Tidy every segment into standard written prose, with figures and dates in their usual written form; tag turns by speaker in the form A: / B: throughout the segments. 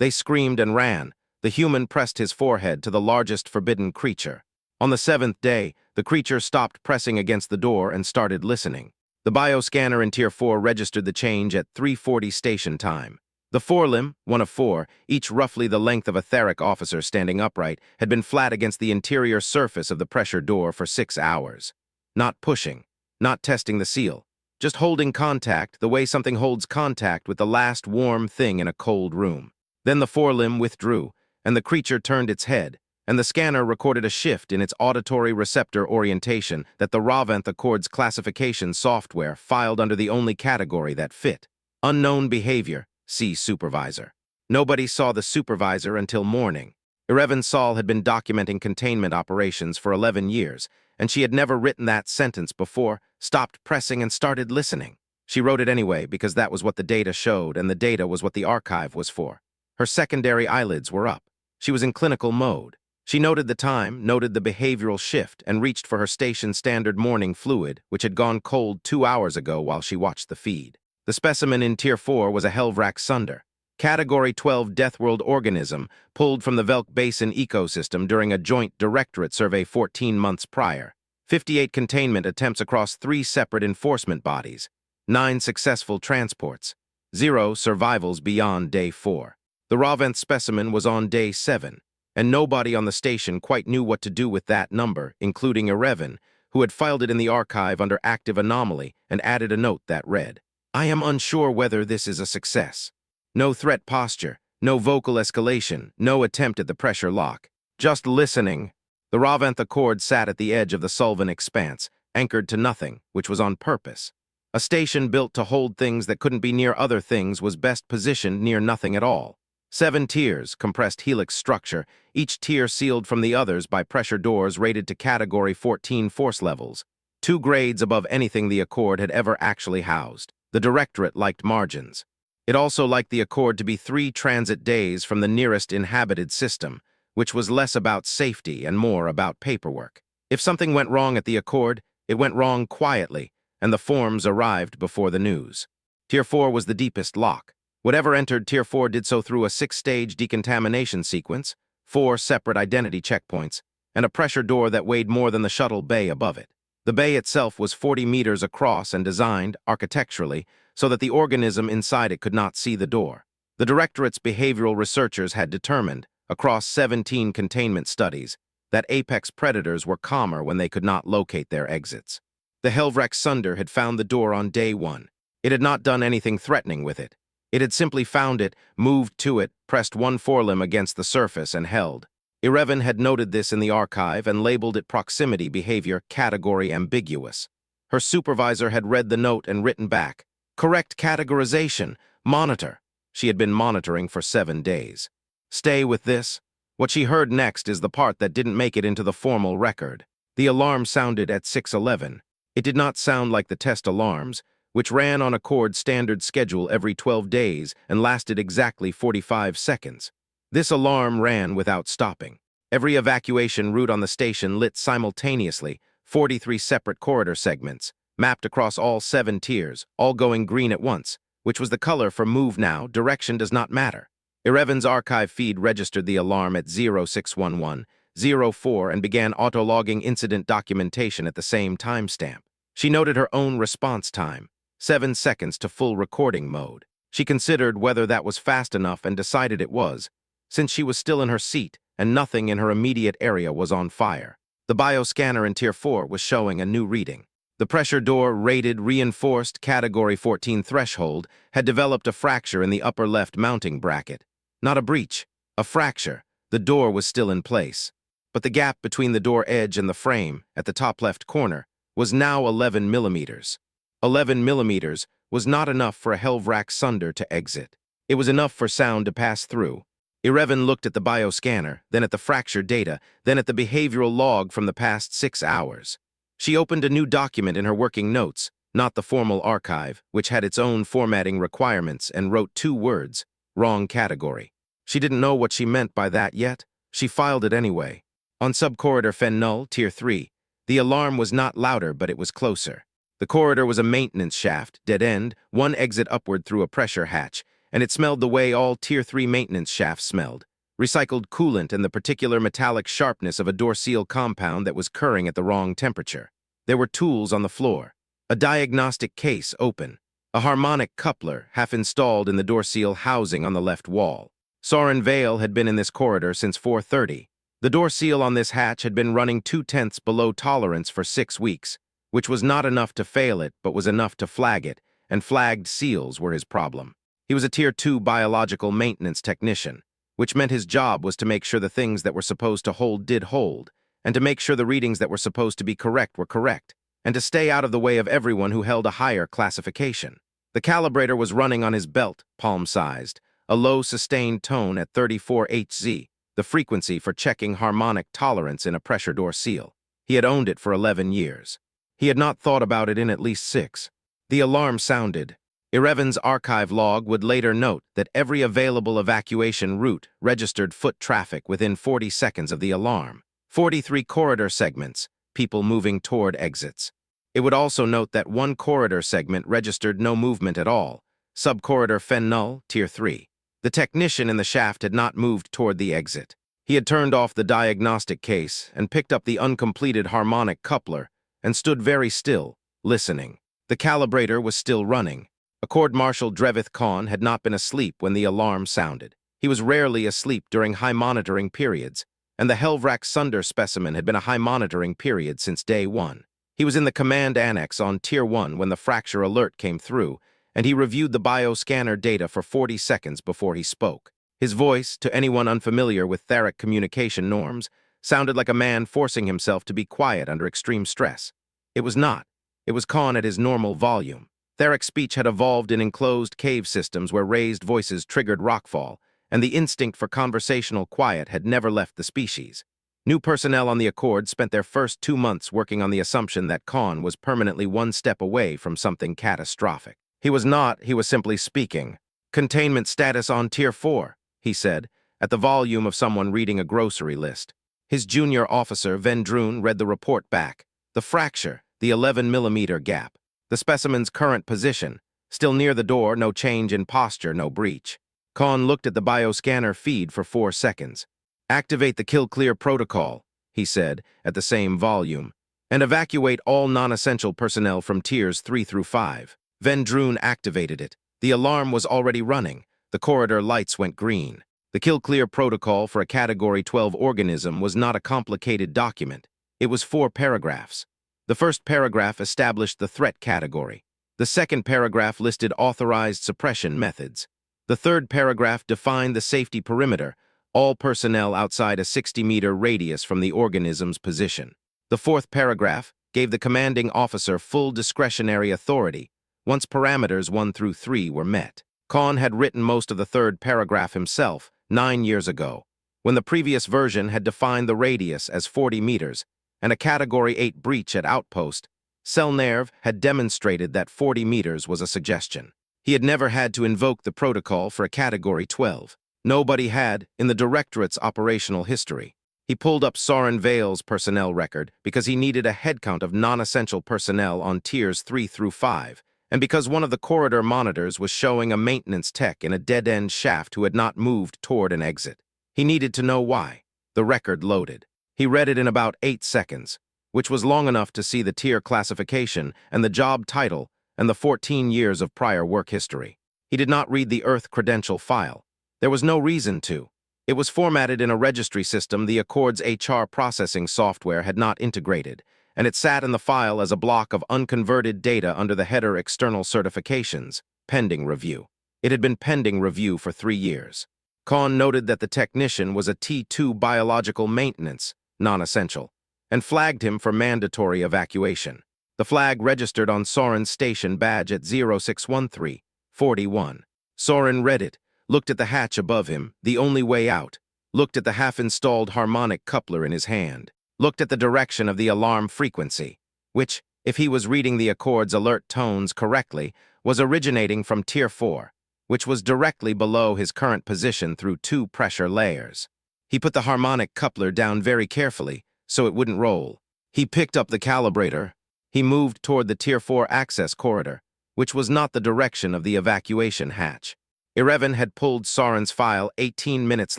A: They screamed and ran. The human pressed his forehead to the largest forbidden creature. On the seventh day, the creature stopped pressing against the door and started listening. The bioscanner in Tier 4 registered the change at 3:40 station time. The forelimb, one of four, each roughly the length of a Theric officer standing upright, had been flat against the interior surface of the pressure door for 6 hours. Not pushing, not testing the seal, just holding contact the way something holds contact with the last warm thing in a cold room. Then the forelimb withdrew, and the creature turned its head, and the scanner recorded a shift in its auditory receptor orientation that the Raventh Accord's classification software filed under the only category that fit. Unknown behavior, see supervisor. Nobody saw the supervisor until morning. Ireven Saul had been documenting containment operations for 11 years, and she had never written that sentence before, stopped pressing and started listening. She wrote it anyway because that was what the data showed, and the data was what the archive was for. Her secondary eyelids were up. She was in clinical mode. She noted the time, noted the behavioral shift, and reached for her station standard morning fluid, which had gone cold 2 hours ago while she watched the feed. The specimen in Tier 4 was a Helvrak Sunder, Category 12 Deathworld organism pulled from the Velk Basin ecosystem during a joint Directorate survey 14 months prior. 58 containment attempts across 3 separate enforcement bodies, 9 successful transports, 0 survivals beyond Day 4. The Raventh specimen was on Day 7, and nobody on the station quite knew what to do with that number, including Ireven, who had filed it in the archive under active anomaly and added a note that read, "I am unsure whether this is a success. No threat posture, no vocal escalation, no attempt at the pressure lock. Just listening." The Raventh Accord sat at the edge of the Sullivan expanse, anchored to nothing, which was on purpose. A station built to hold things that couldn't be near other things was best positioned near nothing at all. 7 tiers, compressed helix structure, each tier sealed from the others by pressure doors rated to Category 14 force levels, 2 grades above anything the Accord had ever actually housed. The Directorate liked margins. It also liked the Accord to be 3 transit days from the nearest inhabited system, which was less about safety and more about paperwork. If something went wrong at the Accord, it went wrong quietly, and the forms arrived before the news. Tier 4 was the deepest lock. Whatever entered Tier 4 did so through a 6-stage decontamination sequence, 4 separate identity checkpoints, and a pressure door that weighed more than the shuttle bay above it. The bay itself was 40 meters across and designed, architecturally, so that the organism inside it could not see the door. The Directorate's behavioral researchers had determined, across 17 containment studies, that apex predators were calmer when they could not locate their exits. The Helvrak Sunder had found the door on Day 1. It had not done anything threatening with it. It had simply found it, moved to it, pressed one forelimb against the surface, and held. Ireven had noted this in the archive and labeled it proximity behavior category ambiguous. Her supervisor had read the note and written back, "Correct categorization, monitor." She had been monitoring for 7 days. Stay with this. What she heard next is the part that didn't make it into the formal record. The alarm sounded at 6:11. It did not sound like the test alarms, which ran on Accord's standard schedule every 12 days and lasted exactly 45 seconds. This alarm ran without stopping. Every evacuation route on the station lit simultaneously, 43 separate corridor segments, mapped across all 7 tiers, all going green at once, which was the color for move now, direction does not matter. Ireven's archive feed registered the alarm at 0611-04 and began auto-logging incident documentation at the same timestamp. She noted her own response time, 7 seconds to full recording mode. She considered whether that was fast enough and decided it was, since she was still in her seat and nothing in her immediate area was on fire. The bioscanner in Tier 4 was showing a new reading. The pressure door rated reinforced Category 14 threshold had developed a fracture in the upper left mounting bracket. Not a breach, a fracture. The door was still in place. But the gap between the door edge and the frame, at the top left corner, was now 11 millimeters. 11 millimeters was not enough for a Helvrak Sunder to exit. It was enough for sound to pass through. Ireven looked at the bioscanner, then at the fracture data, then at the behavioral log from the past 6 hours. She opened a new document in her working notes, not the formal archive, which had its own formatting requirements, and wrote 2 words, wrong category. She didn't know what she meant by that yet. She filed it anyway. On subcorridor Fen Null, Tier 3, the alarm was not louder, but it was closer. The corridor was a maintenance shaft, dead end, 1 exit upward through a pressure hatch, and it smelled the way all Tier 3 maintenance shafts smelled. Recycled coolant and the particular metallic sharpness of a door seal compound that was curing at the wrong temperature. There were tools on the floor. A diagnostic case open. A harmonic coupler half installed in the door seal housing on the left wall. Soren Vale had been in this corridor since 4:30. The door seal on this hatch had been running 2/10 below tolerance for 6 weeks, which was not enough to fail it but was enough to flag it, and flagged seals were his problem. He was a Tier 2 biological maintenance technician, which meant his job was to make sure the things that were supposed to hold did hold, and to make sure the readings that were supposed to be correct were correct, and to stay out of the way of everyone who held a higher classification. The calibrator was running on his belt, palm-sized, a low sustained tone at 34 Hz, the frequency for checking harmonic tolerance in a pressure door seal. He had owned it for 11 years. He had not thought about it in at least 6. The alarm sounded. Irevan's archive log would later note that every available evacuation route registered foot traffic within 40 seconds of the alarm. 43 corridor segments, people moving toward exits. It would also note that one corridor segment registered no movement at all, subcorridor Fen Null, Tier 3. The technician in the shaft had not moved toward the exit. He had turned off the diagnostic case and picked up the uncompleted harmonic coupler and stood very still, listening. The calibrator was still running. Accord Marshal Drevith Khan had not been asleep when the alarm sounded. He was rarely asleep during high monitoring periods, and the Helvrak Sunder specimen had been a high monitoring period since day 1. He was in the command annex on Tier 1 when the fracture alert came through, and he reviewed the bioscanner data for 40 seconds before he spoke. His voice, to anyone unfamiliar with Theric communication norms, sounded like a man forcing himself to be quiet under extreme stress. It was not. It was Khan at his normal volume. Theric speech had evolved in enclosed cave systems where raised voices triggered rockfall, and the instinct for conversational quiet had never left the species. New personnel on the Accord spent their first 2 months working on the assumption that Khan was permanently one step away from something catastrophic. He was not, he was simply speaking. Containment status on Tier 4, he said, at the volume of someone reading a grocery list. His junior officer, Vendrune, read the report back. The fracture, the 11mm gap. The specimen's current position, still near the door, no change in posture, no breach. Khan looked at the bioscanner feed for 4 seconds. Activate the kill clear protocol, he said, at the same volume, and evacuate all non-essential personnel from Tiers 3 through 5. Vendrune activated it. The alarm was already running. The corridor lights went green. The kill clear protocol for a Category 12 organism was not a complicated document. It was 4 paragraphs. The first paragraph established the threat category. The second paragraph listed authorized suppression methods. The third paragraph defined the safety perimeter, all personnel outside a 60-meter radius from the organism's position. The fourth paragraph gave the commanding officer full discretionary authority once parameters 1 through 3 were met. Khan had written most of the third paragraph himself 9 years ago, when the previous version had defined the radius as 40 meters, and a Category 8 breach at Outpost. Selnerv had demonstrated that 40 meters was a suggestion. He had never had to invoke the protocol for a Category 12. Nobody had in the Directorate's operational history. He pulled up Soren Vale's personnel record because he needed a headcount of non-essential personnel on Tiers 3 through 5, and because one of the corridor monitors was showing a maintenance tech in a dead-end shaft who had not moved toward an exit. He needed to know why. The record loaded. He read it in about 8 seconds, which was long enough to see the tier classification and the job title and the 14 years of prior work history. He did not read the Earth credential file. There was no reason to. It was formatted in a registry system the Accord's HR processing software had not integrated, and it sat in the file as a block of unconverted data under the header External Certifications, pending review. It had been pending review for 3 years. Khan noted that the technician was a T2 biological maintenance, non-essential, and flagged him for mandatory evacuation. The flag registered on Soren's station badge at 0613-41. Soren read it, looked at the hatch above him, the only way out, looked at the half-installed harmonic coupler in his hand, looked at the direction of the alarm frequency, which, if he was reading the Accord's alert tones correctly, was originating from Tier 4, which was directly below his current position through 2 pressure layers. He put the harmonic coupler down very carefully, so it wouldn't roll. He picked up the calibrator. He moved toward the Tier 4 access corridor, which was not the direction of the evacuation hatch. Irevan had pulled Soren's file 18 minutes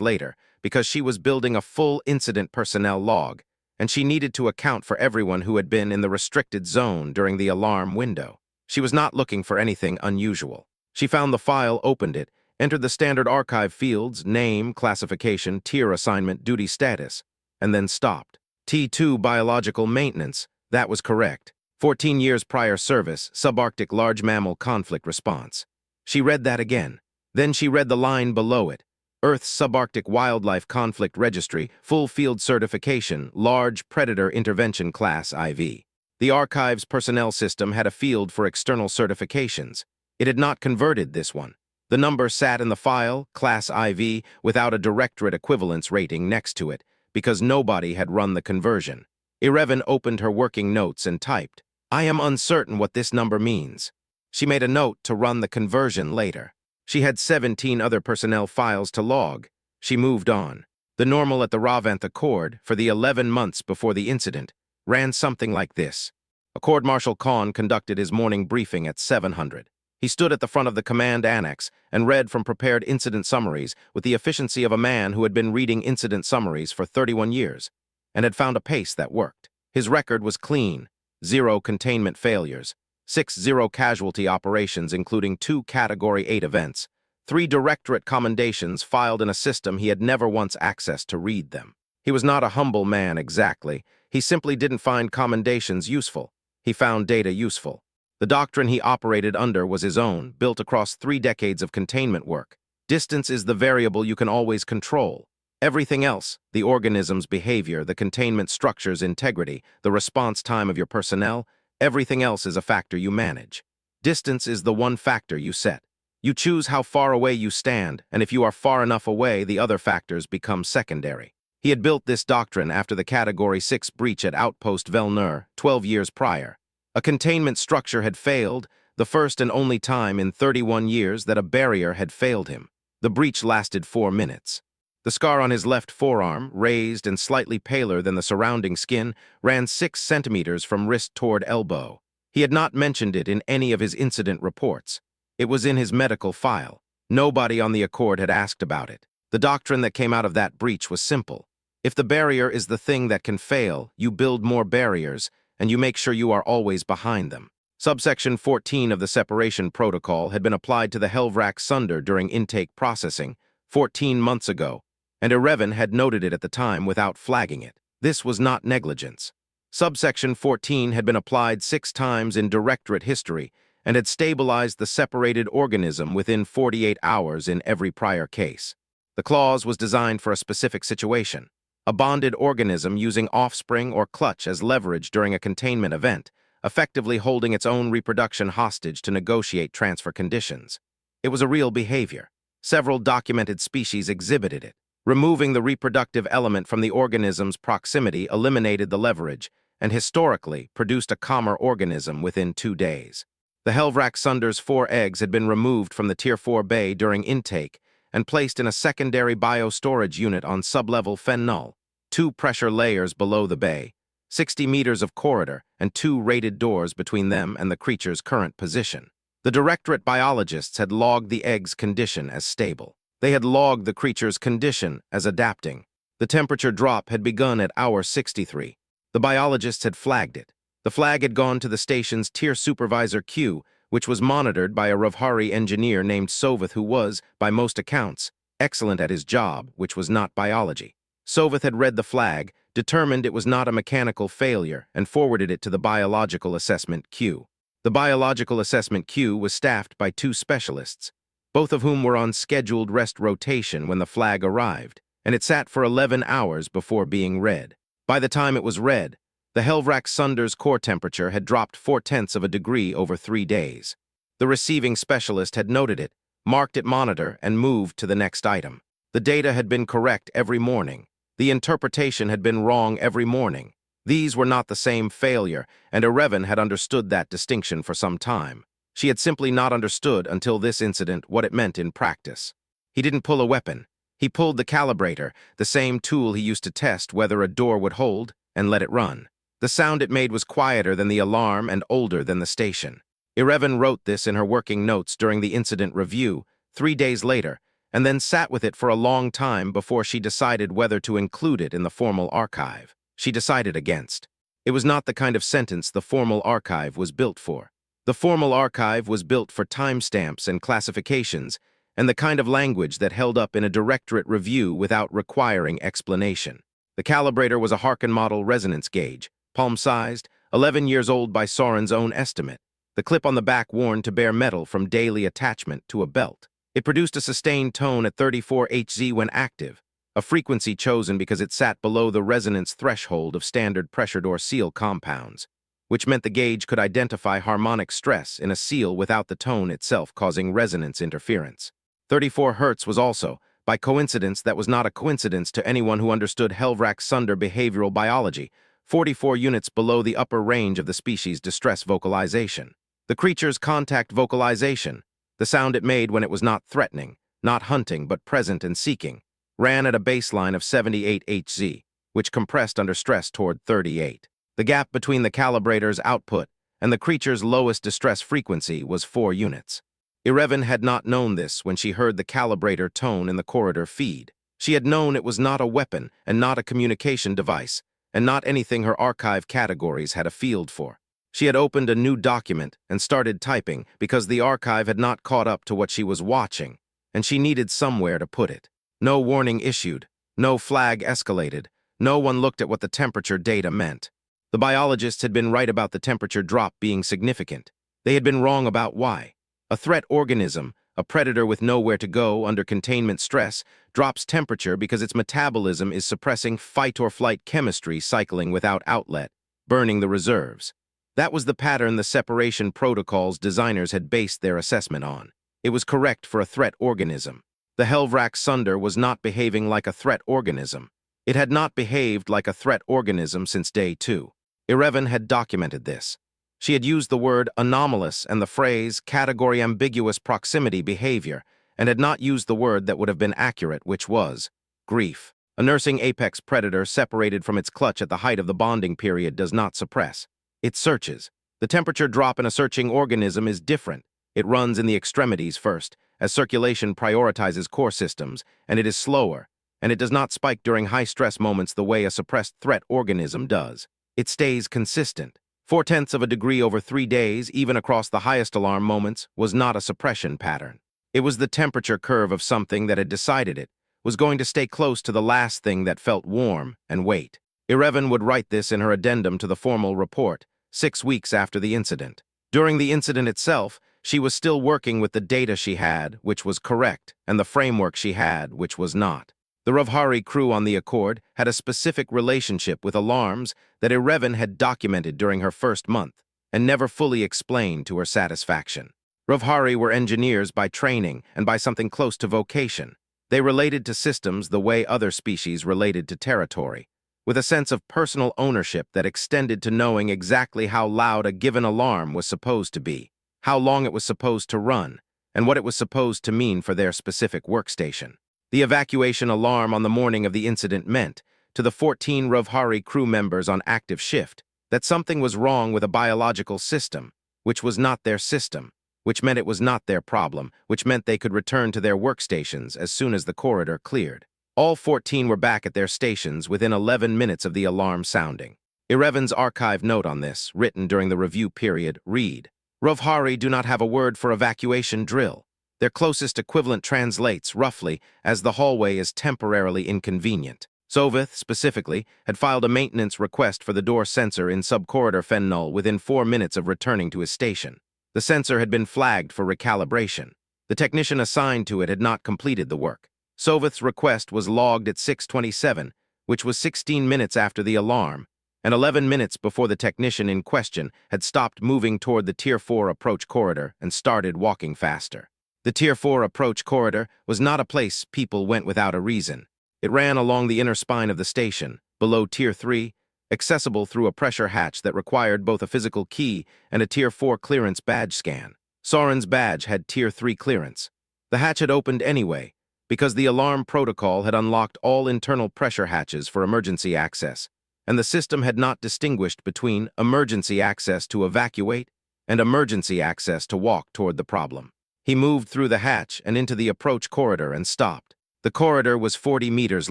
A: later because she was building a full incident personnel log, and she needed to account for everyone who had been in the restricted zone during the alarm window. She was not looking for anything unusual. She found the file, opened it, entered the standard archive fields, name, classification, tier assignment, duty status, and then stopped. T2 biological maintenance, that was correct. 14 years prior service, subarctic large mammal conflict response. She read that again. Then she read the line below it. Earth's subarctic wildlife conflict registry, full field certification, large predator intervention class IV. The archive's personnel system had a field for external certifications. It had not converted this one. The number sat in the file, class IV, without a Directorate equivalence rating next to it, because nobody had run the conversion. Irevan opened her working notes and typed, "I am uncertain what this number means." She made a note to run the conversion later. She had 17 other personnel files to log. She moved on. The normal at the Ravantha Accord, for the 11 months before the incident, ran something like this. Accord Marshal Khan conducted his morning briefing at 700. He stood at the front of the command annex and read from prepared incident summaries with the efficiency of a man who had been reading incident summaries for 31 years and had found a pace that worked. His record was clean, 0 containment failures, 6 zero-casualty operations including 2 Category 8 events, 3 Directorate commendations filed in a system he had never once accessed to read them. He was not a humble man exactly. He simply didn't find commendations useful. He found data useful. The doctrine he operated under was his own, built across 3 decades of containment work. Distance is the variable you can always control. Everything else, the organism's behavior, the containment structure's integrity, the response time of your personnel, everything else is a factor you manage. Distance is the one factor you set. You choose how far away you stand, and if you are far enough away, the other factors become secondary. He had built this doctrine after the Category 6 breach at Outpost Velnur 12 years prior. A containment structure had failed, the first and only time in 31 years that a barrier had failed him. The breach lasted 4 minutes. The scar on his left forearm, raised and slightly paler than the surrounding skin, ran 6 centimeters from wrist toward elbow. He had not mentioned it in any of his incident reports. It was in his medical file. Nobody on the Accord had asked about it. The doctrine that came out of that breach was simple. If the barrier is the thing that can fail, you build more barriers, and you make sure you are always behind them. Subsection 14 of the separation protocol had been applied to the Helvrak Sunder during intake processing 14 months ago, and Irevan had noted it at the time without flagging it. This was not negligence. Subsection 14 had been applied 6 times in Directorate history and had stabilized the separated organism within 48 hours in every prior case. The clause was designed for a specific situation. A bonded organism using offspring or clutch as leverage during a containment event, effectively holding its own reproduction hostage to negotiate transfer conditions. It was a real behavior. Several documented species exhibited it. Removing the reproductive element from the organism's proximity eliminated the leverage and historically produced a calmer organism within 2 days. The Helvrak Sunder's 4 eggs had been removed from the Tier 4 bay during intake and placed in a secondary biostorage unit on sublevel Fen-Null, 2 pressure layers below the bay, 60 meters of corridor, and 2 rated doors between them and the creature's current position. The Directorate biologists had logged the egg's condition as stable. They had logged the creature's condition as adapting. The temperature drop had begun at hour 63. The biologists had flagged it. The flag had gone to the station's Tier Supervisor Q, which was monitored by a Ravhari engineer named Soveth who was, by most accounts, excellent at his job, which was not biology. Soveth had read the flag, determined it was not a mechanical failure, and forwarded it to the Biological Assessment Q. The Biological Assessment Q was staffed by 2 specialists, both of whom were on scheduled rest rotation when the flag arrived, and it sat for 11 hours before being read. By the time it was read, the Helvrak Sunder's core temperature had dropped 0.4 of a degree over 3 days. The receiving specialist had noted it, marked it monitor, and moved to the next item. The data had been correct every morning. The interpretation had been wrong every morning. These were not the same failure, and Irevan had understood that distinction for some time. She had simply not understood until this incident what it meant in practice. He didn't pull a weapon. He pulled the calibrator, the same tool he used to test whether a door would hold, and let it run. The sound it made was quieter than the alarm and older than the station. Irevan wrote this in her working notes during the incident review, 3 days later, and then sat with it for a long time before she decided whether to include it in the formal archive. She decided against. It was not the kind of sentence the formal archive was built for. The formal archive was built for timestamps and classifications, and the kind of language that held up in a Directorate review without requiring explanation. The calibrator was a Harkin model resonance gauge, palm-sized, 11 years old by Soren's own estimate. The clip on the back worn to bare metal from daily attachment to a belt. It produced a sustained tone at 34 Hz when active, a frequency chosen because it sat below the resonance threshold of standard pressure door seal compounds, which meant the gauge could identify harmonic stress in a seal without the tone itself causing resonance interference. 34 Hz was also, by coincidence that was not a coincidence to anyone who understood Helvrak-Sunder behavioral biology, 44 units below the upper range of the species' distress vocalization. The creature's contact vocalization, the sound it made when it was not threatening, not hunting but present and seeking, ran at a baseline of 78 Hz, which compressed under stress toward 38. The gap between the calibrator's output and the creature's lowest distress frequency was 4 units. Irevan had not known this when she heard the calibrator tone in the corridor feed. She had known it was not a weapon and not a communication device, and not anything her archive categories had a field for. She had opened a new document and started typing because the archive had not caught up to what she was watching, and she needed somewhere to put it. No warning issued, no flag escalated, no one looked at what the temperature data meant. The biologists had been right about the temperature drop being significant. They had been wrong about why. A threat organism, a predator with nowhere to go under containment stress, drops temperature because its metabolism is suppressing fight-or-flight chemistry cycling without outlet, burning the reserves. That was the pattern the separation protocol's designers had based their assessment on. It was correct for a threat organism. The Helvrak-Sunder was not behaving like a threat organism. It had not behaved like a threat organism since day 2. Irevan had documented this. She had used the word anomalous and the phrase category ambiguous proximity behavior, and had not used the word that would have been accurate, which was grief. A nursing apex predator separated from its clutch at the height of the bonding period does not suppress. It searches. The temperature drop in a searching organism is different. It runs in the extremities first, as circulation prioritizes core systems, and it is slower, and it does not spike during high-stress moments the way a suppressed threat organism does. It stays consistent. 0.4 of a degree over 3 days, even across the highest alarm moments, was not a suppression pattern. It was the temperature curve of something that had decided it was going to stay close to the last thing that felt warm and wait. Irevan would write this in her addendum to the formal report, 6 weeks after the incident. During the incident itself, she was still working with the data she had, which was correct, and the framework she had, which was not. The Ravhari crew on the Accord had a specific relationship with alarms that Irevan had documented during her first month and never fully explained to her satisfaction. Ravhari were engineers by training and by something close to vocation. They related to systems the way other species related to territory, with a sense of personal ownership that extended to knowing exactly how loud a given alarm was supposed to be, how long it was supposed to run, and what it was supposed to mean for their specific workstation. The evacuation alarm on the morning of the incident meant, to the 14 Ravhari crew members on active shift, that something was wrong with a biological system, which was not their system, which meant it was not their problem, which meant they could return to their workstations as soon as the corridor cleared. All 14 were back at their stations within 11 minutes of the alarm sounding. Irevan's archive note on this, written during the review period, read, Ravhari do not have a word for evacuation drill. Their closest equivalent translates, roughly, as the hallway is temporarily inconvenient. Sovith, specifically, had filed a maintenance request for the door sensor in subcorridor Fennel within 4 minutes of returning to his station. The sensor had been flagged for recalibration. The technician assigned to it had not completed the work. Sovith's request was logged at 6:27, which was 16 minutes after the alarm, and 11 minutes before the technician in question had stopped moving toward the Tier 4 approach corridor and started walking faster. The Tier 4 approach corridor was not a place people went without a reason. It ran along the inner spine of the station, below Tier 3, accessible through a pressure hatch that required both a physical key and a Tier 4 clearance badge scan. Soren's badge had Tier 3 clearance. The hatch had opened anyway, because the alarm protocol had unlocked all internal pressure hatches for emergency access, and the system had not distinguished between emergency access to evacuate and emergency access to walk toward the problem. He moved through the hatch and into the approach corridor and stopped. The corridor was 40 meters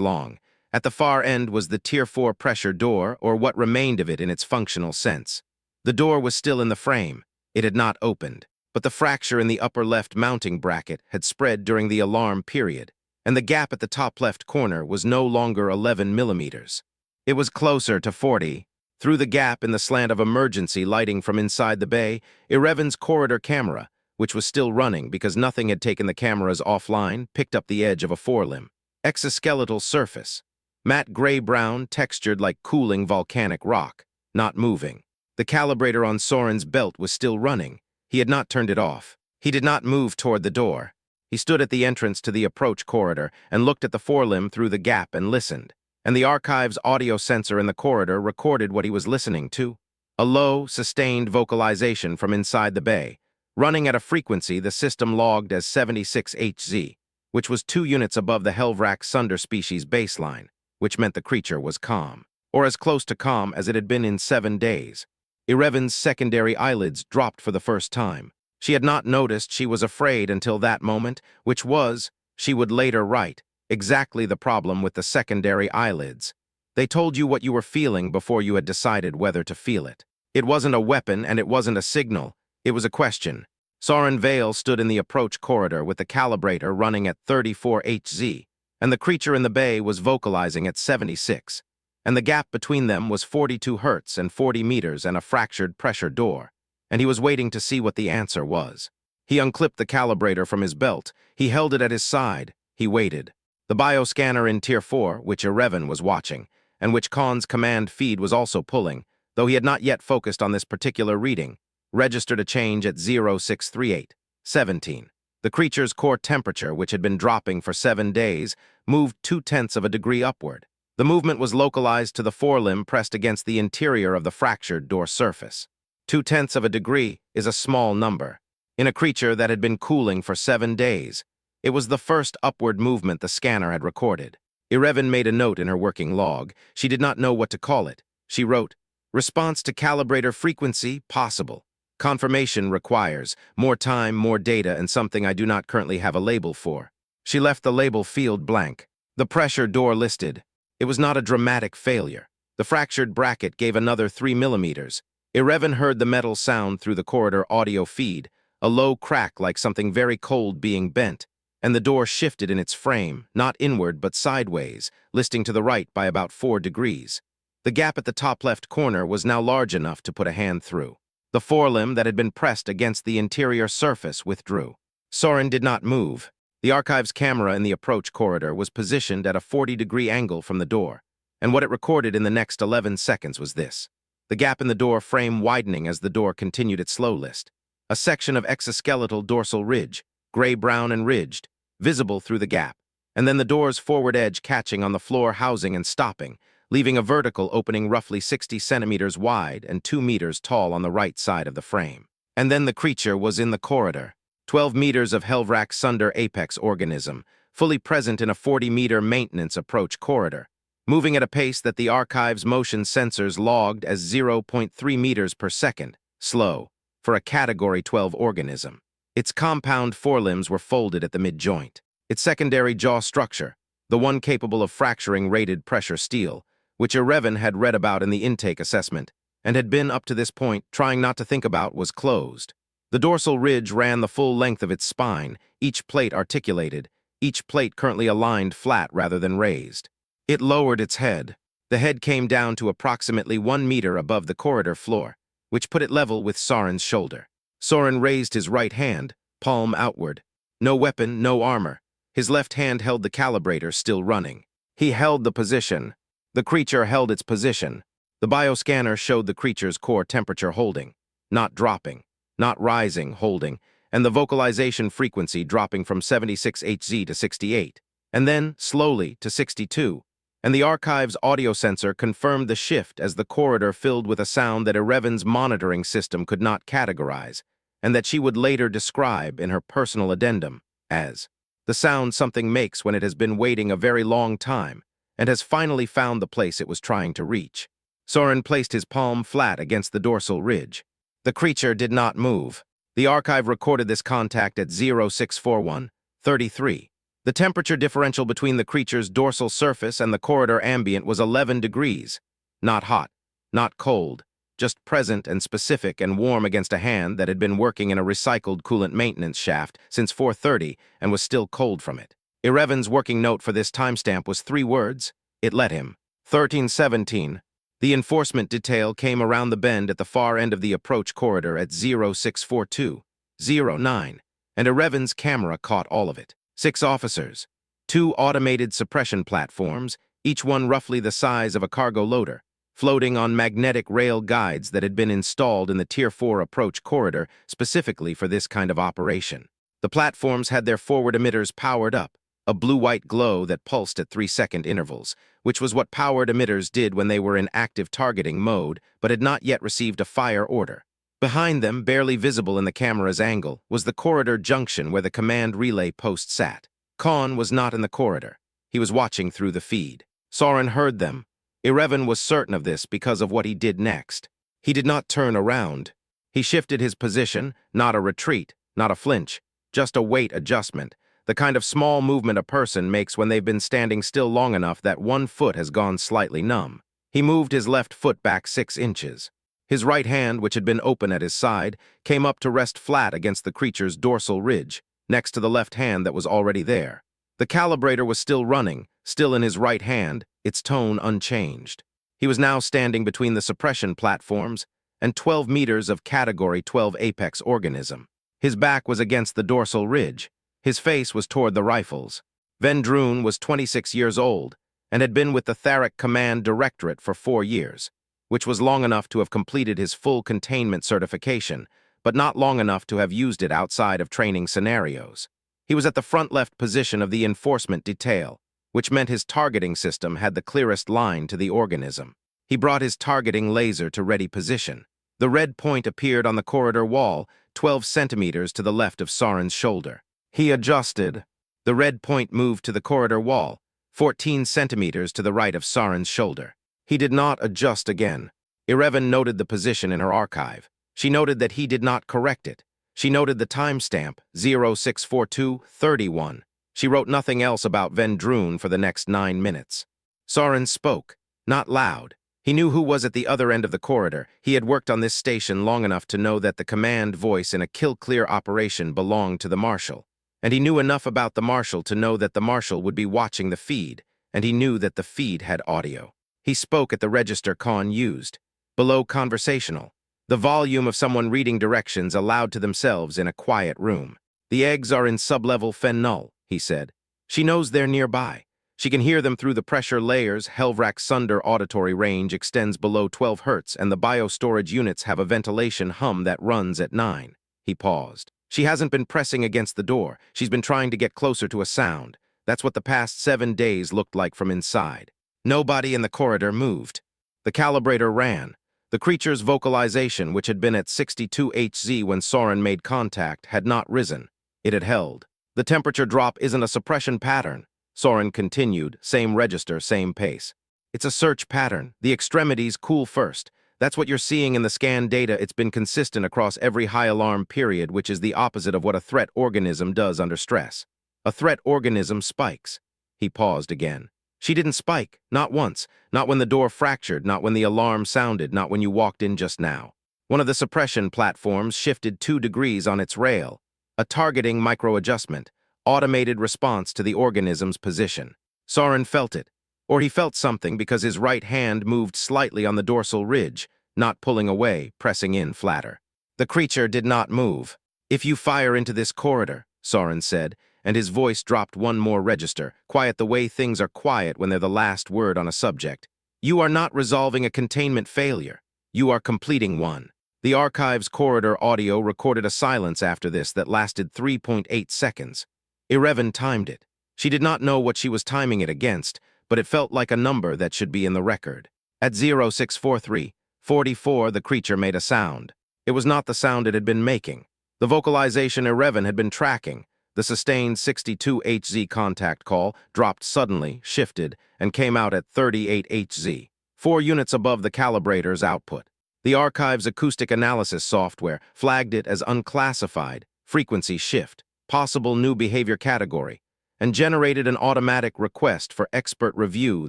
A: long. At the far end was the Tier 4 pressure door, or what remained of it in its functional sense. The door was still in the frame. It had not opened, but the fracture in the upper left mounting bracket had spread during the alarm period, and the gap at the top left corner was no longer 11 millimeters. It was closer to 40. Through the gap in the slant of emergency lighting from inside the bay, Irevan's corridor camera, which was still running because nothing had taken the cameras offline, picked up the edge of a forelimb. Exoskeletal surface. Matte gray-brown, textured like cooling volcanic rock, not moving. The calibrator on Soren's belt was still running. He had not turned it off. He did not move toward the door. He stood at the entrance to the approach corridor and looked at the forelimb through the gap and listened. And the archive's audio sensor in the corridor recorded what he was listening to. A low, sustained vocalization from inside the bay. Running at a frequency the system logged as 76 Hz, which was 2 units above the Helvrak Sunder species baseline, which meant the creature was calm, or as close to calm as it had been in 7 days. Irevan's secondary eyelids dropped for the first time. She had not noticed she was afraid until that moment, which was, she would later write, exactly the problem with the secondary eyelids. They told you what you were feeling before you had decided whether to feel it. It wasn't a weapon and it wasn't a signal. It was a question. Soren Vale stood in the approach corridor with the calibrator running at 34 Hz, and the creature in the bay was vocalizing at 76, and the gap between them was 42 Hz and 40 meters and a fractured pressure door, and he was waiting to see what the answer was. He unclipped the calibrator from his belt. He held it at his side. He waited. The bioscanner in Tier 4, which Irevan was watching, and which Khan's command feed was also pulling, though he had not yet focused on this particular reading, registered a change at 0638, 17. The creature's core temperature, which had been dropping for 7 days, moved 0.2 of a degree upward. The movement was localized to the forelimb pressed against the interior of the fractured door surface. 0.2 of a degree is a small number. In a creature that had been cooling for 7 days, it was the first upward movement the scanner had recorded. Irevan made a note in her working log. She did not know what to call it. She wrote, "Response to calibrator frequency, possible. Confirmation requires more time, more data, and something I do not currently have a label for." She left the label field blank. The pressure door listed. It was not a dramatic failure. The fractured bracket gave another 3 millimeters. Irevan heard the metal sound through the corridor audio feed, a low crack like something very cold being bent, and the door shifted in its frame, not inward but sideways, listing to the right by about 4 degrees. The gap at the top left corner was now large enough to put a hand through. The forelimb that had been pressed against the interior surface withdrew. Soren did not move. The archive's camera in the approach corridor was positioned at a 40-degree angle from the door, and what it recorded in the next 11 seconds was this. The gap in the door frame widening as the door continued its slow list. A section of exoskeletal dorsal ridge, gray-brown and ridged, visible through the gap, and then the door's forward edge catching on the floor housing and stopping, leaving a vertical opening roughly 60 centimeters wide and 2 meters tall on the right side of the frame. And then the creature was in the corridor. 12 meters of Helvrak Sunder apex organism, fully present in a 40-meter maintenance approach corridor, moving at a pace that the archive's motion sensors logged as 0.3 meters per second, slow, for a Category 12 organism. Its compound forelimbs were folded at the mid-joint. Its secondary jaw structure, the one capable of fracturing rated pressure steel, which Irevan had read about in the intake assessment, and had been up to this point trying not to think about, was closed. The dorsal ridge ran the full length of its spine, each plate articulated, each plate currently aligned flat rather than raised. It lowered its head. The head came down to approximately 1 meter above the corridor floor, which put it level with Soren's shoulder. Soren raised his right hand, palm outward. No weapon, no armor. His left hand held the calibrator, still running. He held the position. The creature held its position. The bioscanner showed the creature's core temperature holding, not dropping, not rising, holding, and the vocalization frequency dropping from 76 Hz to 68, and then, slowly, to 62. And the archive's audio sensor confirmed the shift as the corridor filled with a sound that Irevan's monitoring system could not categorize, and that she would later describe in her personal addendum as the sound something makes when it has been waiting a very long time and has finally found the place it was trying to reach. Soren placed his palm flat against the dorsal ridge. The creature did not move. The archive recorded this contact at 0641:33. The temperature differential between the creature's dorsal surface and the corridor ambient was 11 degrees. Not hot, not cold, just present and specific and warm against a hand that had been working in a recycled coolant maintenance shaft since 4:30 and was still cold from it. Irevan's working note for this timestamp was 3 words. It let him. 1317. The enforcement detail came around the bend at the far end of the approach corridor at 0642:09, and Irevan's camera caught all of it. 6 officers, 2 automated suppression platforms, each one roughly the size of a cargo loader, floating on magnetic rail guides that had been installed in the Tier 4 approach corridor specifically for this kind of operation. The platforms had their forward emitters powered up, a blue-white glow that pulsed at 3-second intervals, which was what powered emitters did when they were in active targeting mode but had not yet received a fire order. Behind them, barely visible in the camera's angle, was the corridor junction where the command relay post sat. Khan was not in the corridor. He was watching through the feed. Soren heard them. Irevan was certain of this because of what he did next. He did not turn around. He shifted his position, not a retreat, not a flinch, just a weight adjustment, the kind of small movement a person makes when they've been standing still long enough that one foot has gone slightly numb. He moved his left foot back 6 inches. His right hand, which had been open at his side, came up to rest flat against the creature's dorsal ridge, next to the left hand that was already there. The calibrator was still running, still in his right hand, its tone unchanged. He was now standing between the suppression platforms and 12 meters of Category 12 apex organism. His back was against the dorsal ridge. His face was toward the rifles. Vendrune was 26 years old and had been with the Tharic Command Directorate for 4 years, which was long enough to have completed his full containment certification, but not long enough to have used it outside of training scenarios. He was at the front left position of the enforcement detail, which meant his targeting system had the clearest line to the organism. He brought his targeting laser to ready position. The red point appeared on the corridor wall, 12 centimeters to the left of Soren's shoulder. He adjusted. The red point moved to the corridor wall, 14 centimeters to the right of Soren's shoulder. He did not adjust again. Irevan noted the position in her archive. She noted that he did not correct it. She noted the timestamp, 0642:31. She wrote nothing else about Vendrune for the next 9 minutes. Soren spoke, not loud. He knew who was at the other end of the corridor. He had worked on this station long enough to know that the command voice in a kill-clear operation belonged to the Marshal. And he knew enough about the Marshal to know that the Marshal would be watching the feed, and he knew that the feed had audio. He spoke at the register Khan used. Below conversational. The volume of someone reading directions aloud to themselves in a quiet room. The eggs are in sublevel fen null, he said. She knows they're nearby. She can hear them through the pressure layers. Helvrak Sunder auditory range extends below 12 hertz, and the biostorage units have a ventilation hum that runs at 9. He paused. She hasn't been pressing against the door. She's been trying to get closer to a sound. That's what the past 7 days looked like from inside. Nobody in the corridor moved. The calibrator ran. The creature's vocalization, which had been at 62 Hz when Soren made contact, had not risen. It had held. The temperature drop isn't a suppression pattern. Soren continued, same register, same pace. It's a search pattern. The extremities cool first. That's what you're seeing in the scan data. It's been consistent across every high alarm period, which is the opposite of what a threat organism does under stress. A threat organism spikes. He paused again. She didn't spike, not once, not when the door fractured, not when the alarm sounded, not when you walked in just now. One of the suppression platforms shifted 2 degrees on its rail, a targeting micro-adjustment, automated response to the organism's position. Soren felt it, or he felt something because his right hand moved slightly on the dorsal ridge, not pulling away, pressing in flatter. The creature did not move. If you fire into this corridor, Soren said, and his voice dropped 1 more register, quiet the way things are quiet when they're the last word on a subject. You are not resolving a containment failure. You are completing one. The archive's corridor audio recorded a silence after this that lasted 3.8 seconds. Irevan timed it. She did not know what she was timing it against, but it felt like a number that should be in the record. At 0643:44, the creature made a sound. It was not the sound it had been making. The vocalization Irevan had been tracking. The sustained 62 Hz contact call dropped suddenly, shifted, and came out at 38 Hz, 4 units above the calibrator's output. The archive's acoustic analysis software flagged it as unclassified, frequency shift, possible new behavior category, and generated an automatic request for expert review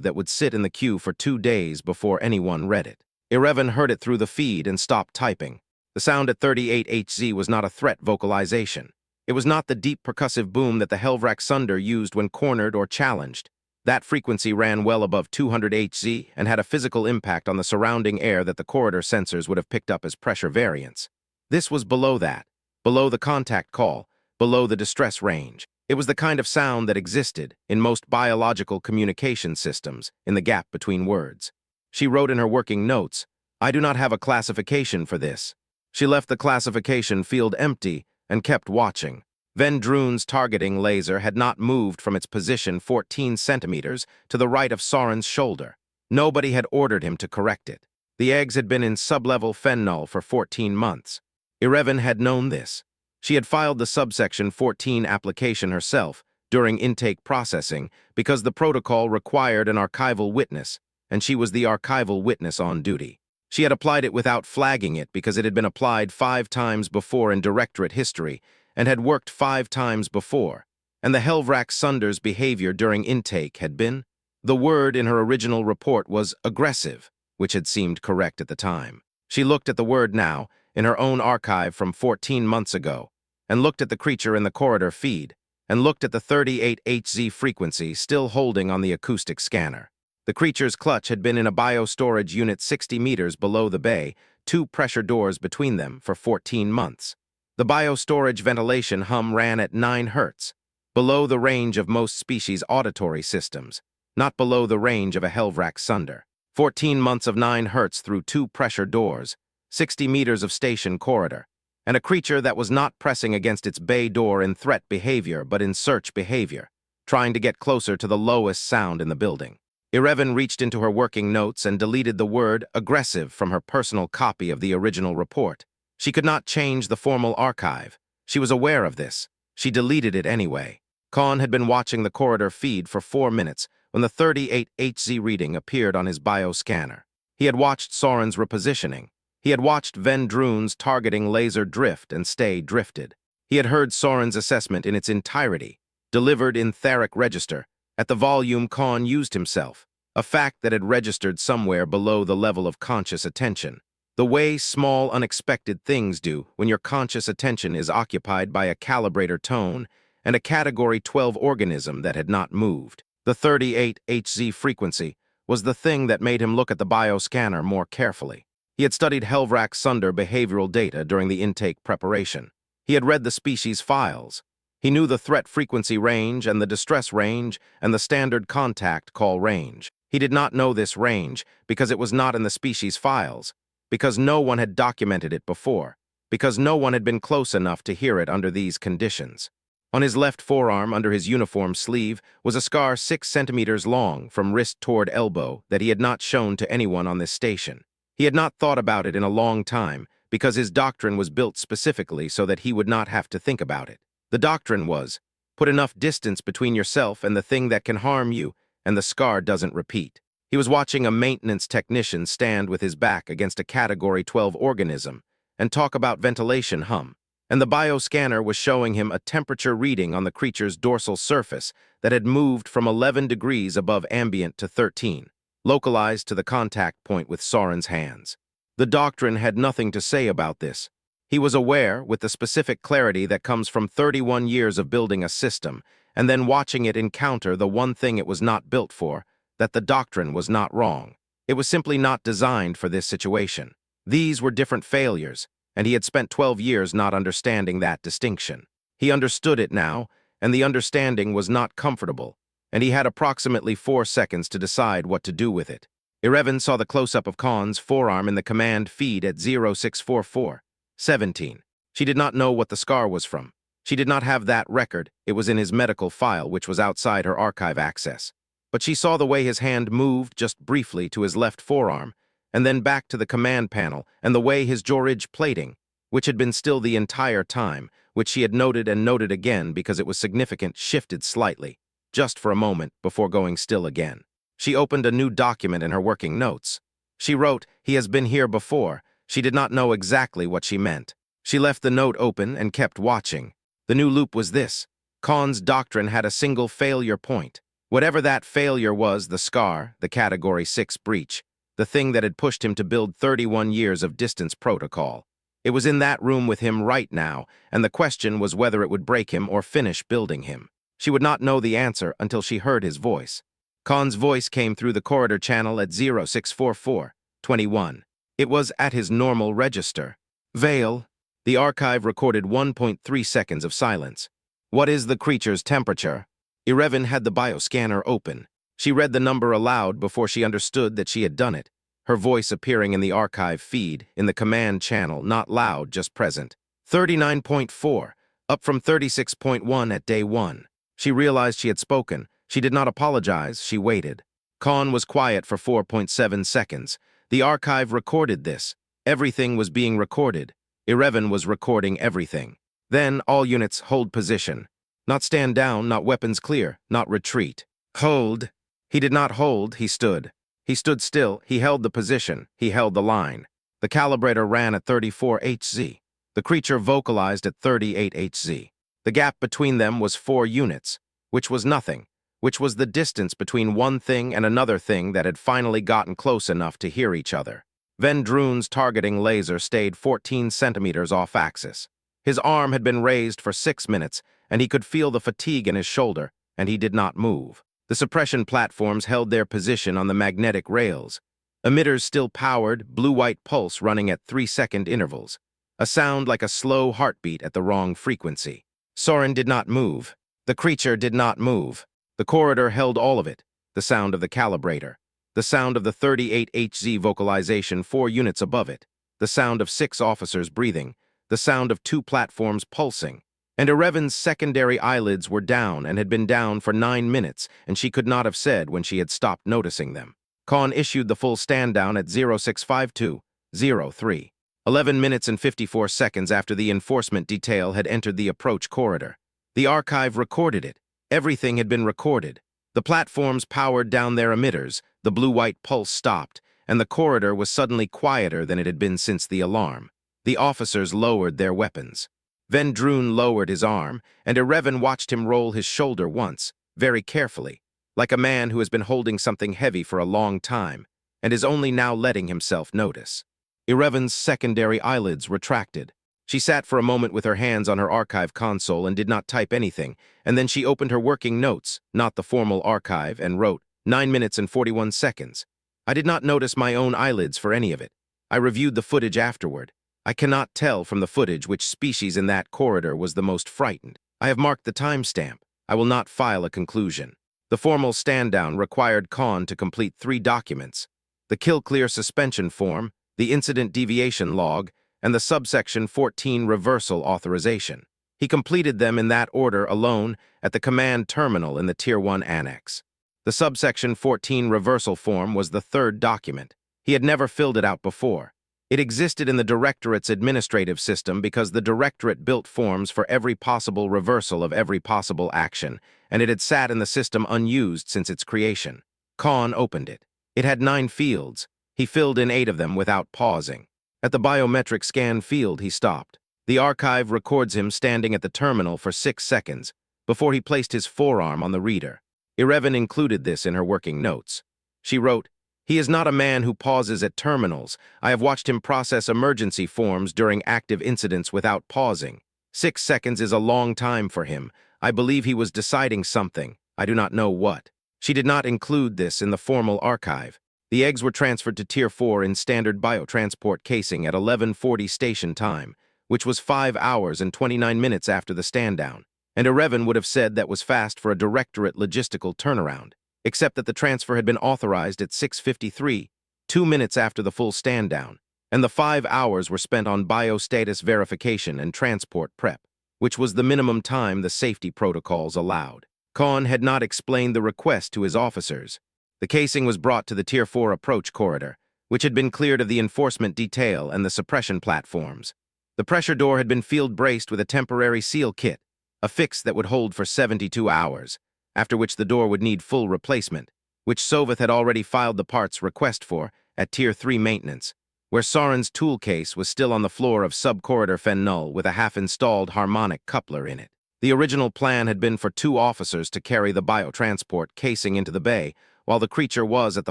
A: that would sit in the queue for 2 days before anyone read it. Irevan heard it through the feed and stopped typing. The sound at 38 Hz was not a threat vocalization. It was not the deep percussive boom that the Helvrak Sunder used when cornered or challenged. That frequency ran well above 200 Hz and had a physical impact on the surrounding air that the corridor sensors would have picked up as pressure variance. This was below that, below the contact call, below the distress range. It was the kind of sound that existed in most biological communication systems, in the gap between words. She wrote in her working notes, "I do not have a classification for this." She left the classification field empty and kept watching. Vendrune's targeting laser had not moved from its position 14 centimeters to the right of Soren's shoulder. Nobody had ordered him to correct it. The eggs had been in sublevel fentanyl for 14 months. Irevan had known this. She had filed the subsection 14 application herself during intake processing because the protocol required an archival witness, and she was the archival witness on duty. She had applied it without flagging it because it had been applied 5 times before in Directorate history and had worked 5 times before, and the Helvrak Sunder's behavior during intake had been. The word in her original report was aggressive, which had seemed correct at the time. She looked at the word now, in her own archive from 14 months ago, and looked at the creature in the corridor feed, and looked at the 38 Hz frequency still holding on the acoustic scanner. The creature's clutch had been in a biostorage unit 60 meters below the bay, 2 pressure doors between them, for 14 months. The biostorage ventilation hum ran at 9 Hz, below the range of most species' auditory systems, not below the range of a Helvrak Sunder. 14 months of 9 Hz through 2 pressure doors, 60 meters of station corridor, and a creature that was not pressing against its bay door in threat behavior but in search behavior, trying to get closer to the lowest sound in the building. Irevan reached into her working notes and deleted the word aggressive from her personal copy of the original report. She could not change the formal archive. She was aware of this. She deleted it anyway. Khan had been watching the corridor feed for 4 minutes when the 38 Hz reading appeared on his bioscanner. He had watched Soren's repositioning. He had watched Vendrune's targeting laser drift and stay drifted. He had heard Soren's assessment in its entirety, delivered in theric register, at the volume Khan used himself, a fact that had registered somewhere below the level of conscious attention. The way small, unexpected things do when your conscious attention is occupied by a calibrator tone and a Category 12 organism that had not moved. The 38 Hz frequency was the thing that made him look at the bioscanner more carefully. He had studied Helvrak Sunder behavioral data during the intake preparation. He had read the species files. He knew the threat frequency range and the distress range and the standard contact call range. He did not know this range because it was not in the species files, because no one had documented it before, because no one had been close enough to hear it under these conditions. On his left forearm under his uniform sleeve was a scar 6 centimeters long from wrist toward elbow that he had not shown to anyone on this station. He had not thought about it in a long time because his doctrine was built specifically so that he would not have to think about it. The doctrine was, put enough distance between yourself and the thing that can harm you, and the scar doesn't repeat. He was watching a maintenance technician stand with his back against a Category 12 organism and talk about ventilation hum, and the bioscanner was showing him a temperature reading on the creature's dorsal surface that had moved from 11 degrees above ambient to 13, localized to the contact point with Soren's hands. The doctrine had nothing to say about this. He was aware, with the specific clarity that comes from 31 years of building a system, and then watching it encounter the one thing it was not built for, that the doctrine was not wrong. It was simply not designed for this situation. These were different failures, and he had spent 12 years not understanding that distinction. He understood it now, and the understanding was not comfortable, and he had approximately 4 seconds to decide what to do with it. Irevan saw the close-up of Khan's forearm in the command feed at 0644-17. She did not know what the scar was from. She did not have that record. It was in his medical file, which was outside her archive access. But she saw the way his hand moved just briefly to his left forearm, and then back to the command panel, and the way his jaw-ridge plating, which had been still the entire time, which she had noted and noted again because it was significant, shifted slightly, just for a moment before going still again. She opened a new document in her working notes. She wrote, "He has been here before. She did not know exactly what she meant. She left the note open and kept watching. The new loop was this. Khan's doctrine had a single failure point. Whatever that failure was, the scar, the Category 6 breach, the thing that had pushed him to build 31 years of distance protocol. It was in that room with him right now, and the question was whether it would break him or finish building him. She would not know the answer until she heard his voice. Khan's voice came through the corridor channel at 0644-21. It was at his normal register. Veil. The archive recorded 1.3 seconds of silence. What is the creature's temperature? Irevan had the bioscanner open. She read the number aloud before she understood that she had done it, her voice appearing in the archive feed, in the command channel, not loud, just present. 39.4, up from 36.1 at day 1. She realized she had spoken. She did not apologize, she waited. Khan was quiet for 4.7 seconds. The archive recorded this. Everything was being recorded. Irevan was recording everything. Then, all units, hold position. Not stand down, not weapons clear, not retreat. Hold. He did not hold, he stood. He stood still, he held the position, he held the line. The calibrator ran at 34 Hz. The creature vocalized at 38 Hz. The gap between them was 4 units, which was nothing, which was the distance between one thing and another thing that had finally gotten close enough to hear each other. Vendroon's targeting laser stayed 14 centimeters off axis. His arm had been raised for 6 minutes, and he could feel the fatigue in his shoulder, and he did not move. The suppression platforms held their position on the magnetic rails. Emitters still powered, blue-white pulse running at 3-second intervals. A sound like a slow heartbeat at the wrong frequency. Soren did not move. The creature did not move. The corridor held all of it. The sound of the calibrator. The sound of the 38 Hz vocalization 4 units above it. The sound of 6 officers breathing. The sound of 2 platforms pulsing. And Irevan's secondary eyelids were down and had been down for 9 minutes, and she could not have said when she had stopped noticing them. Khan issued the full stand-down at 0652-03. 11 minutes and 54 seconds after the enforcement detail had entered the approach corridor. The archive recorded it. Everything had been recorded. The platforms powered down their emitters, the blue-white pulse stopped, and the corridor was suddenly quieter than it had been since the alarm. The officers lowered their weapons. Vendroon lowered his arm, and Irevan watched him roll his shoulder once, very carefully, like a man who has been holding something heavy for a long time, and is only now letting himself notice. Irevan's secondary eyelids retracted. She sat for a moment with her hands on her archive console and did not type anything, and then she opened her working notes, not the formal archive, and wrote, 9 minutes and 41 seconds. I did not notice my own eyelids for any of it. I reviewed the footage afterward. I cannot tell from the footage which species in that corridor was the most frightened. I have marked the timestamp. I will not file a conclusion. The formal stand-down required Khan to complete 3 documents: the kill-clear suspension form, the incident deviation log, and the subsection 14 reversal authorization. He completed them in that order alone at the command terminal in the Tier 1 annex. The subsection 14 reversal form was the 3rd document. He had never filled it out before. It existed in the Directorate's administrative system because the Directorate built forms for every possible reversal of every possible action, and it had sat in the system unused since its creation. Khan opened it. It had 9 fields. He filled in 8 of them without pausing. At the biometric scan field, he stopped. The archive records him standing at the terminal for 6 seconds before he placed his forearm on the reader. Irevan included this in her working notes. She wrote, "He is not a man who pauses at terminals. I have watched him process emergency forms during active incidents without pausing. 6 seconds is a long time for him. I believe he was deciding something. I do not know what." She did not include this in the formal archive. The eggs were transferred to Tier 4 in standard biotransport casing at 11:40 station time, which was 5 hours and 29 minutes after the stand-down. And Irevan would have said that was fast for a Directorate logistical turnaround, except that the transfer had been authorized at 6:53, 2 minutes after the full stand-down, and the 5 hours were spent on biostatus verification and transport prep, which was the minimum time the safety protocols allowed. Khan had not explained the request to his officers. The casing was brought to the Tier 4 approach corridor, which had been cleared of the enforcement detail and the suppression platforms. The pressure door had been field-braced with a temporary seal kit, a fix that would hold for 72 hours, after which the door would need full replacement, which Soveth had already filed the parts request for at Tier 3 maintenance, where Soren's tool case was still on the floor of sub-corridor Fen Null with a half-installed harmonic coupler in it. The original plan had been for 2 officers to carry the biotransport casing into the bay, while the creature was at the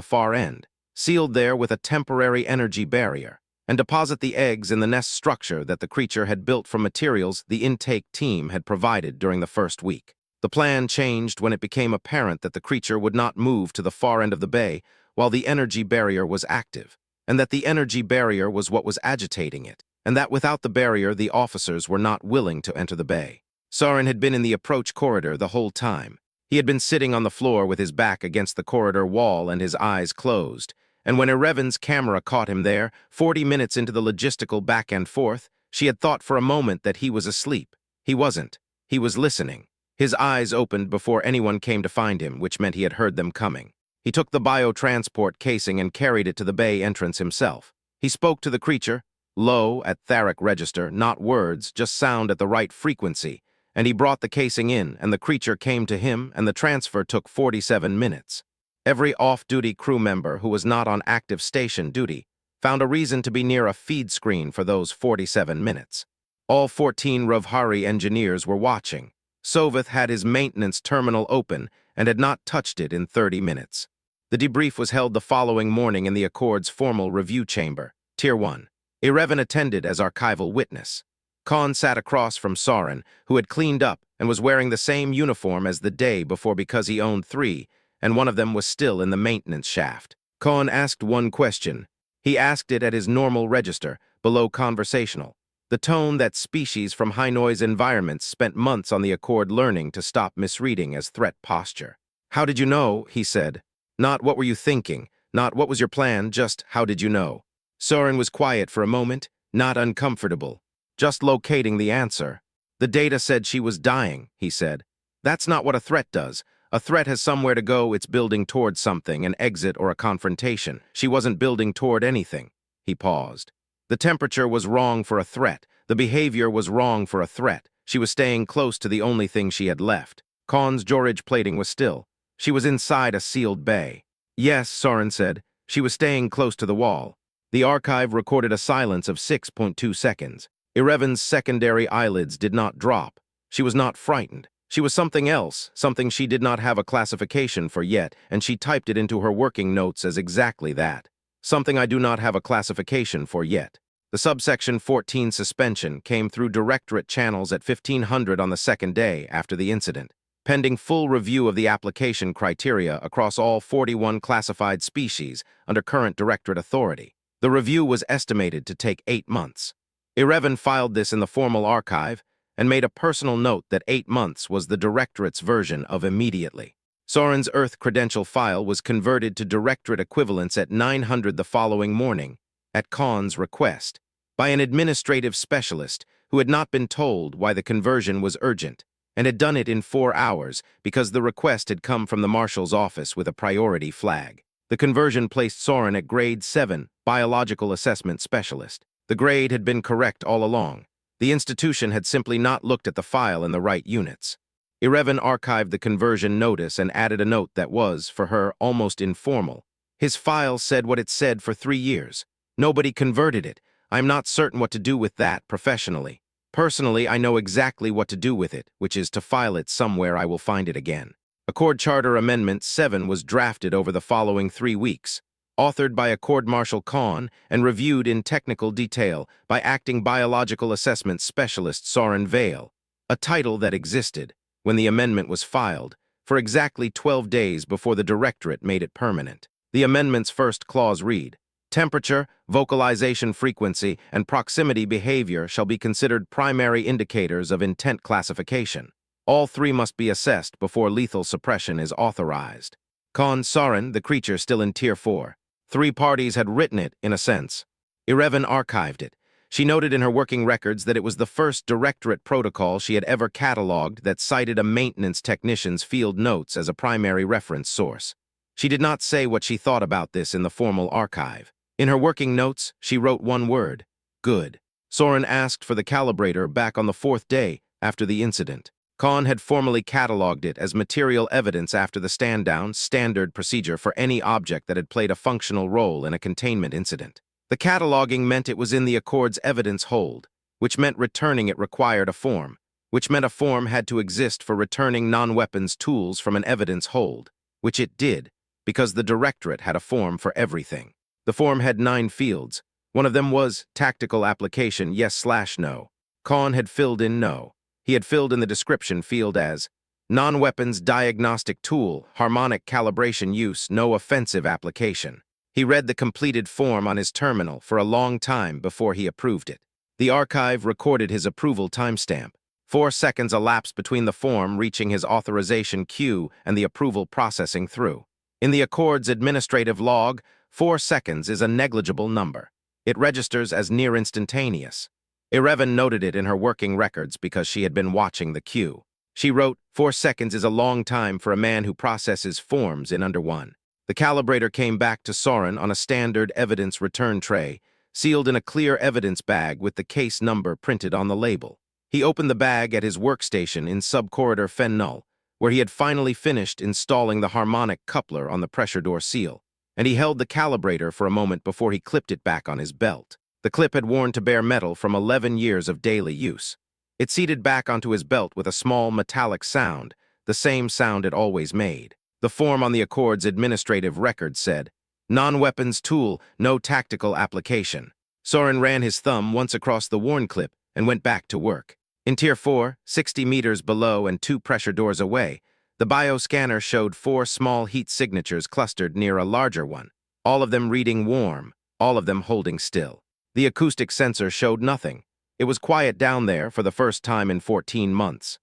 A: far end, sealed there with a temporary energy barrier, and deposit the eggs in the nest structure that the creature had built from materials the intake team had provided during the first week. The plan changed when it became apparent that the creature would not move to the far end of the bay while the energy barrier was active, and that the energy barrier was what was agitating it, and that without the barrier the officers were not willing to enter the bay. Soren had been in the approach corridor the whole time. He had been sitting on the floor with his back against the corridor wall and his eyes closed, and when Ireven's camera caught him there, 40 minutes into the logistical back and forth, she had thought for a moment that he was asleep. He wasn't. He was listening. His eyes opened before anyone came to find him, which meant he had heard them coming. He took the biotransport casing and carried it to the bay entrance himself. He spoke to the creature, low at Tharic register, not words, just sound at the right frequency, and he brought the casing in, and the creature came to him, and the transfer took 47 minutes. Every off-duty crew member who was not on active station duty found a reason to be near a feed screen for those 47 minutes. All 14 Ravhari engineers were watching. Soveth had his maintenance terminal open and had not touched it in 30 minutes. The debrief was held the following morning in the Accord's formal review chamber, Tier 1. Ireven attended as archival witness. Khan sat across from Soren, who had cleaned up and was wearing the same uniform as the day before because he owned 3, and one of them was still in the maintenance shaft. Khan asked one question. He asked it at his normal register, below conversational, the tone that species from high-noise environments spent months on the Accord learning to stop misreading as threat posture. "How did you know?" he said. "Not what were you thinking, not what was your plan, just how did you know?" Soren was quiet for a moment, not uncomfortable. Just locating the answer. "The data said she was dying," he said. "That's not what a threat does. A threat has somewhere to go, it's building toward something, an exit or a confrontation. She wasn't building toward anything." He paused. The temperature was wrong for a threat. The behavior was wrong for a threat. She was staying close to the only thing she had left. Khan's Jorage plating was still. She was inside a sealed bay. "Yes," Soren said. "She was staying close to the wall." The archive recorded a silence of 6.2 seconds. Ireven's secondary eyelids did not drop. She was not frightened. She was something else, something she did not have a classification for yet, and she typed it into her working notes as exactly that. Something I do not have a classification for yet. The subsection 14 suspension came through Directorate channels at 1500 on the second day after the incident, pending full review of the application criteria across all 41 classified species under current Directorate authority. The review was estimated to take 8 months. Ireven filed this in the formal archive and made a personal note that 8 months was the Directorate's version of immediately. Soren's Earth credential file was converted to Directorate equivalents at 900 the following morning, at Khan's request, by an administrative specialist who had not been told why the conversion was urgent, and had done it in 4 hours because the request had come from the Marshal's office with a priority flag. The conversion placed Soren at Grade 7, Biological Assessment Specialist. The grade had been correct all along. The institution had simply not looked at the file in the right units. Ireven archived the conversion notice and added a note that was, for her, almost informal. "His file said what it said for 3 years. Nobody converted it. I'm not certain what to do with that professionally. Personally, I know exactly what to do with it, which is to file it somewhere I will find it again." Accord Charter Amendment 7 was drafted over the following 3 weeks, authored by Accord Marshal Khan and reviewed in technical detail by Acting Biological Assessment Specialist Soren Vale, a title that existed, when the amendment was filed, for exactly 12 days before the Directorate made it permanent. The amendment's first clause read, "Temperature, vocalization frequency, and proximity behavior shall be considered primary indicators of intent classification. All 3 must be assessed before lethal suppression is authorized." Khan Soren, the creature still in Tier 4. 3 parties had written it, in a sense. Ireven archived it. She noted in her working records that it was the first Directorate protocol she had ever cataloged that cited a maintenance technician's field notes as a primary reference source. She did not say what she thought about this in the formal archive. In her working notes, she wrote one word, "Good." Soren asked for the calibrator back on the 4th day after the incident. Khan had formally cataloged it as material evidence after the stand-down, standard procedure for any object that had played a functional role in a containment incident. The cataloging meant it was in the Accord's evidence hold, which meant returning it required a form, which meant a form had to exist for returning non-weapons tools from an evidence hold, which it did, because the Directorate had a form for everything. The form had 9 fields. One of them was tactical application, yes/no. Khan had filled in no. He had filled in the description field as non-weapons diagnostic tool, harmonic calibration use, no offensive application. He read the completed form on his terminal for a long time before he approved it. The archive recorded his approval timestamp. 4 seconds elapsed between the form reaching his authorization queue and the approval processing through. In the Accord's administrative log, 4 seconds is a negligible number. It registers as near instantaneous. Irevan noted it in her working records because she had been watching the queue. She wrote, 4 seconds is a long time for a man who processes forms in under 1. The calibrator came back to Soren on a standard evidence return tray, sealed in a clear evidence bag with the case number printed on the label. He opened the bag at his workstation in Subcorridor Fen Null, where he had finally finished installing the harmonic coupler on the pressure door seal, and he held the calibrator for a moment before he clipped it back on his belt. The clip had worn to bare metal from 11 years of daily use. It seated back onto his belt with a small metallic sound, the same sound it always made. The form on the Accord's administrative record said, non-weapons tool, no tactical application. Soren ran his thumb once across the worn clip and went back to work. In Tier 4, 60 meters below and 2 pressure doors away, the bioscanner showed 4 small heat signatures clustered near a larger one, all of them reading warm, all of them holding still. The acoustic sensor showed nothing. It was quiet down there for the first time in 14 months.